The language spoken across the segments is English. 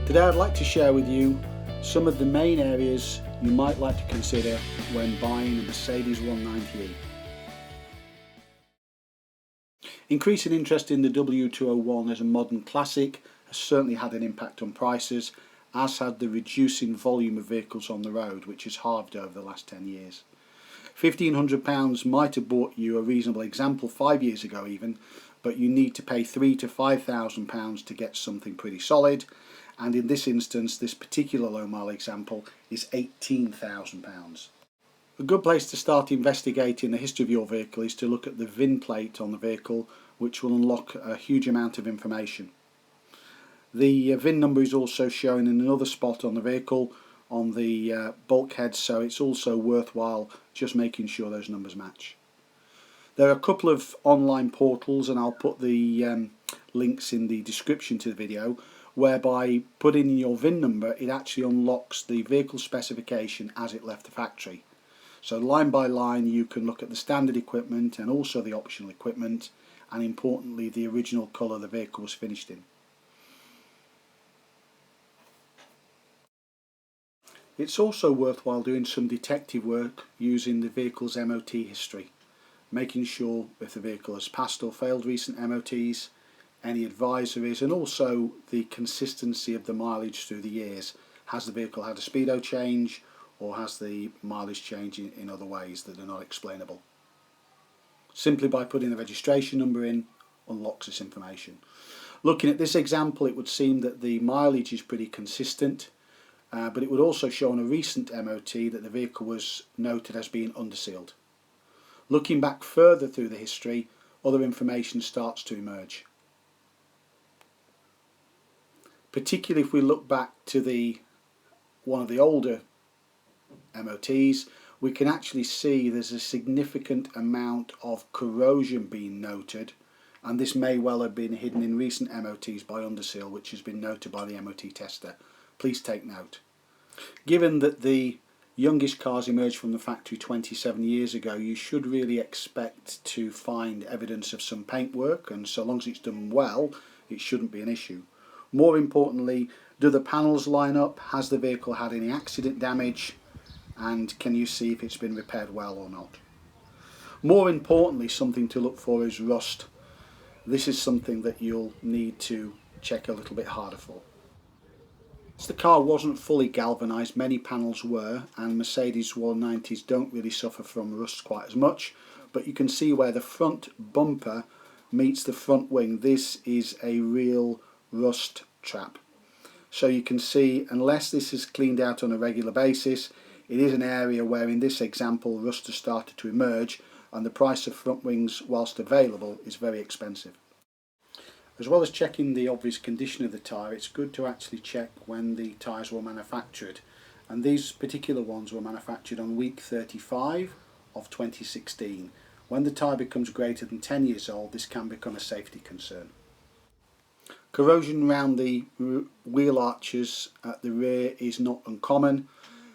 Today I'd like to share with you some of the main areas you might like to consider when buying a Mercedes 190e. Increasing interest in the W201 as a modern classic has certainly had an impact on prices, as had the reducing volume of vehicles on the road, which has halved over the last 10 years. £1,500 might have bought you a reasonable example 5 years ago even, but you need to pay £3,000 to £5,000 to get something pretty solid, and in this instance this particular low mile example is £18,000. A good place to start investigating the history of your vehicle is to look at the Vin Plate on the vehicle, which will unlock a huge amount of information. The VIN number is also shown in another spot on the vehicle on the bulkhead, so it's also worthwhile just making sure those numbers match. There are a couple of online portals, and I'll put the links in the description to the video, whereby putting in your VIN number it actually unlocks the vehicle specification as it left the factory. So line by line you can look at the standard equipment and also the optional equipment, and importantly the original colour the vehicle was finished in. It's also worthwhile doing some detective work using the vehicle's MOT history, making sure if the vehicle has passed or failed recent MOTs, any advisories, and also the consistency of the mileage through the years. Has the vehicle had a speedo change, or has the mileage changed in other ways that are not explainable? Simply by putting the registration number in unlocks this information. Looking at this example, it would seem that the mileage is pretty consistent, but it would also show on a recent MOT that the vehicle was noted as being undersealed. Looking back further through the history, other information starts to emerge. Particularly if we look back to one of the older MOTs, we can actually see there's a significant amount of corrosion being noted, and this may well have been hidden in recent MOTs by underseal, which has been noted by the MOT tester. Please take note. Given that the youngest cars emerged from the factory 27 years ago, you should really expect to find evidence of some paintwork, and so long as it's done well it shouldn't be an issue. More importantly, do the panels line up? Has the vehicle had any accident damage? And can you see if it's been repaired well or not? More importantly, something to look for is rust. This is something that you'll need to check a little bit harder for. As the car wasn't fully galvanised, many panels were, and Mercedes 190s don't really suffer from rust quite as much, but you can see where the front bumper meets the front wing. This is a real rust trap. So you can see, unless this is cleaned out on a regular basis, it is an area where in this example rust has started to emerge, and the price of front wings, whilst available, is very expensive. As well as checking the obvious condition of the tyre, it's good to actually check when the tyres were manufactured, and these particular ones were manufactured on week 35 of 2016. When the tyre becomes greater than 10 years old, this can become a safety concern. Corrosion around the wheel arches at the rear is not uncommon,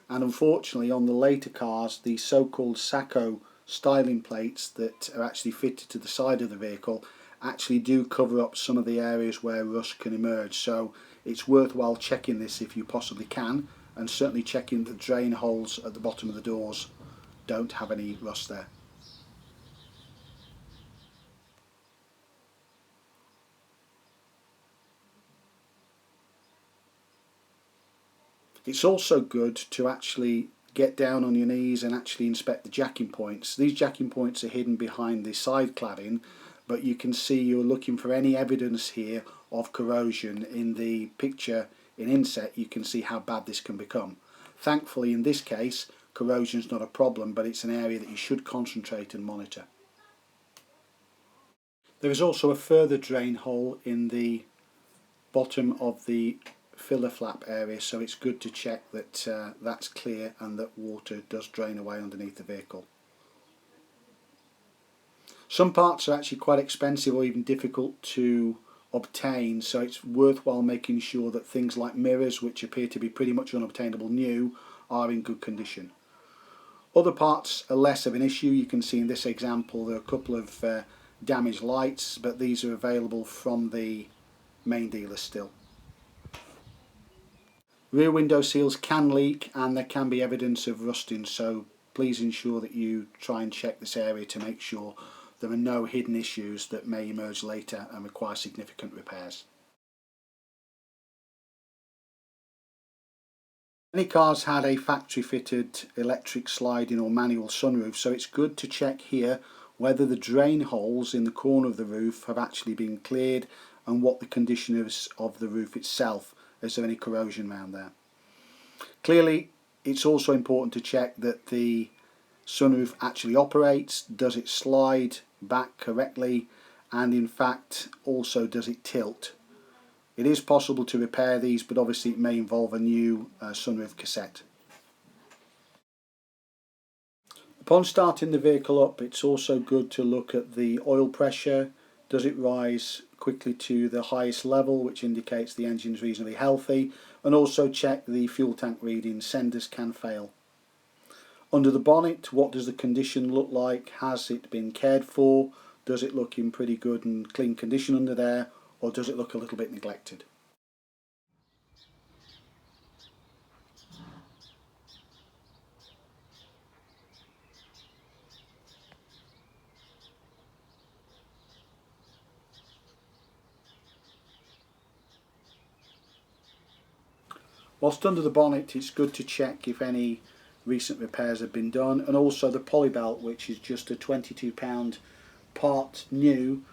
and unfortunately on the later cars the so-called Sacco styling plates that are actually fitted to the side of the vehicle actually do cover up some of the areas where rust can emerge, so it's worthwhile checking this if you possibly can, and certainly checking the drain holes at the bottom of the doors don't have any rust there. It's also good to actually get down on your knees and actually inspect the jacking points. These jacking points are hidden behind the side cladding, but you can see you're looking for any evidence here of corrosion. In the picture in inset you can see how bad this can become. Thankfully in this case corrosion is not a problem, but it's an area that you should concentrate and monitor. There is also a further drain hole in the bottom of the filler flap area, so it's good to check that that's clear and that water does drain away underneath the vehicle. Some parts are actually quite expensive or even difficult to obtain, so it's worthwhile making sure that things like mirrors, which appear to be pretty much unobtainable new, are in good condition. Other parts are less of an issue. You can see in this example there are a couple of damaged lights, but these are available from the main dealer still. Rear window seals can leak and there can be evidence of rusting, so please ensure that you try and check this area to make sure there are no hidden issues that may emerge later and require significant repairs. Many cars had a factory fitted electric sliding or manual sunroof, so it's good to check here whether the drain holes in the corner of the roof have actually been cleared and what the condition is of the roof itself. Is there any corrosion around there? Clearly, it's also important to check that the sunroof actually operates. Does it slide back correctly, and in fact also does it tilt? It is possible to repair these, but obviously it may involve a new sunroof cassette. Upon starting the vehicle up, it's also good to look at the oil pressure. Does it rise quickly to the highest level, which indicates the engine is reasonably healthy, and also check the fuel tank reading. Senders can fail. Under the bonnet, what does the condition look like? Has it been cared for? Does it look in pretty good and clean condition under there, or does it look a little bit neglected? Whilst under the bonnet, it's good to check if any recent repairs have been done, and also the poly belt, which is just a £22 part new,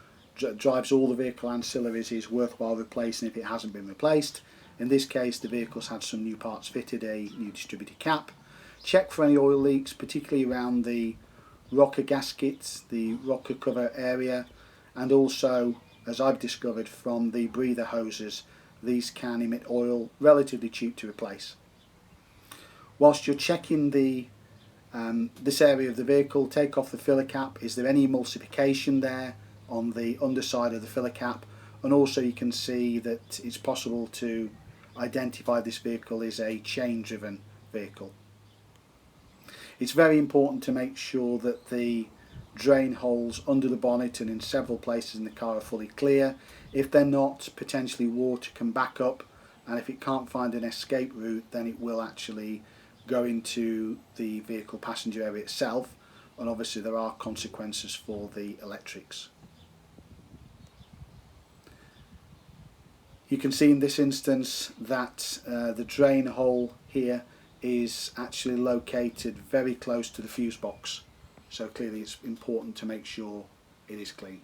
drives all the vehicle ancillaries, is worthwhile replacing if it hasn't been replaced. In this case, the vehicle's had some new parts fitted, a new distributor cap. Check for any oil leaks, particularly around the rocker gaskets, the rocker cover area, and also, as I've discovered, from the breather hoses. These can emit oil, relatively cheap to replace. Whilst you're checking this area of the vehicle, take off the filler cap. Is there any emulsification there on the underside of the filler cap? And also you can see that it's possible to identify this vehicle as a chain driven vehicle. It's very important to make sure that the drain holes under the bonnet and in several places in the car are fully clear. If they're not, potentially water can back up, and if it can't find an escape route, then it will actually go into the vehicle passenger area itself, and obviously there are consequences for the electrics. You can see in this instance that the drain hole here is actually located very close to the fuse box, so clearly it's important to make sure it is clean.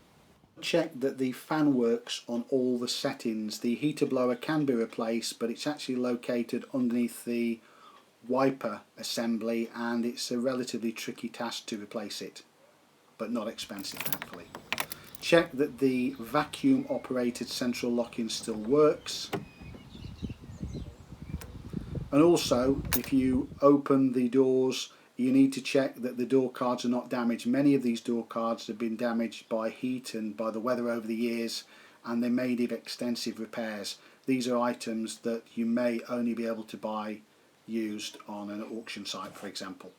Check that the fan works on all the settings. The heater blower can be replaced, but it's actually located underneath the wiper assembly, and it's a relatively tricky task to replace it, but not expensive, thankfully. Check that the vacuum operated central locking still works. And also, if you open the doors, you need to check that the door cards are not damaged. Many of these door cards have been damaged by heat and by the weather over the years, and they may need extensive repairs. These are items that you may only be able to buy used on an auction site, for example.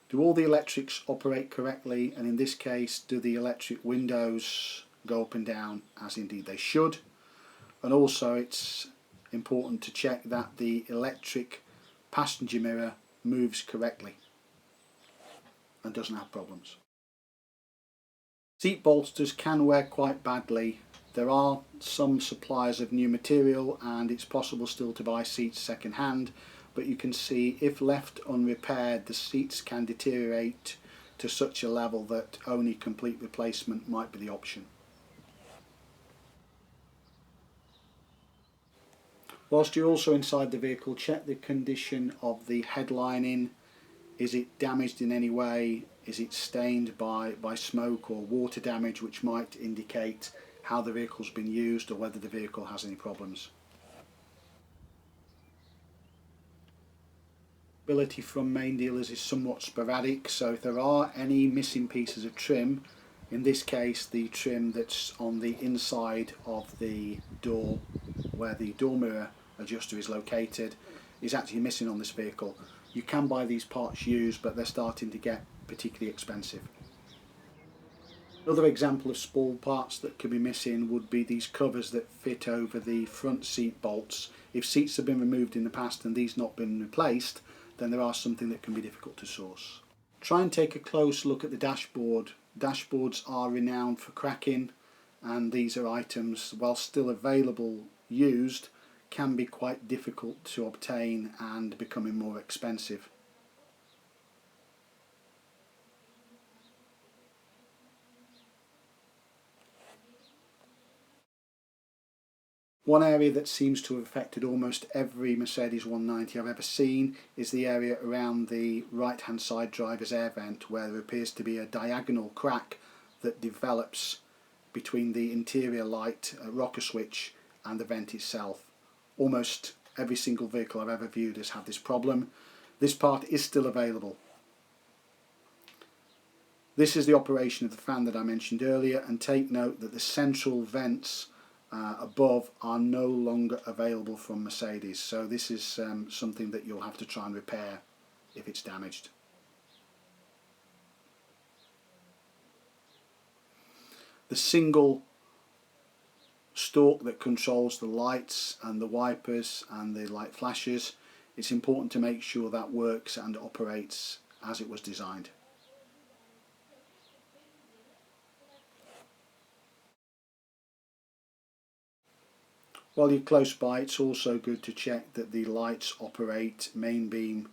Do all the electrics operate correctly? And in this case, do the electric windows go up and down as indeed they should? And also, it's important to check that the electric passenger mirror moves correctly and doesn't have problems. Seat bolsters can wear quite badly. There are some suppliers of new material, and it's possible still to buy seats second hand, but you can see if left unrepaired, the seats can deteriorate to such a level that only complete replacement might be the option. Whilst you're also inside the vehicle, check the condition of the headlining. Is it damaged in any way? Is it stained by smoke or water damage, which might indicate how the vehicle's been used or whether the vehicle has any problems? Availability from main dealers is somewhat sporadic, so if there are any missing pieces of trim, in this case the trim that's on the inside of the door where the door mirror adjuster is located is actually missing on this vehicle. You can buy these parts used, but they're starting to get particularly expensive. Another example of small parts that can be missing would be these covers that fit over the front seat bolts. If seats have been removed in the past and these not been replaced, then there are something that can be difficult to source. Try and take a close look at the dashboard. Dashboards are renowned for cracking, and these are items, while still available used, can be quite difficult to obtain and becoming more expensive. One area that seems to have affected almost every Mercedes 190 I've ever seen is the area around the right hand side driver's air vent, where there appears to be a diagonal crack that develops between the interior light rocker switch and the vent itself. Almost every single vehicle I've ever viewed has had this problem. This part is still available. This is the operation of the fan that I mentioned earlier, and take note that the central vents above are no longer available from Mercedes, so this is something that you'll have to try and repair if it's damaged. The single stalk that controls the lights and the wipers and the light flashes, it's important to make sure that works and operates as it was designed. While you're close by, it's also good to check that the lights operate main beam,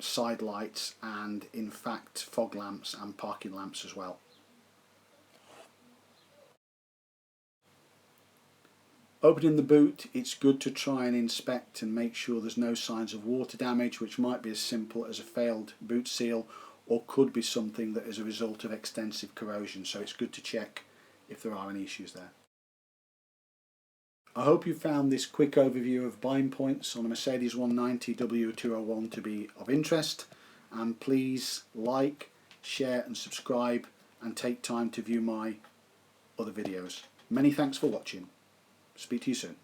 side lights, and in fact fog lamps and parking lamps as well. Opening the boot, it's good to try and inspect and make sure there's no signs of water damage, which might be as simple as a failed boot seal, or could be something that is a result of extensive corrosion, so it's good to check if there are any issues there. I hope you found this quick overview of buying points on a Mercedes 190 W201 to be of interest, and please like, share and subscribe, and take time to view my other videos. Many thanks for watching. Speak to you soon.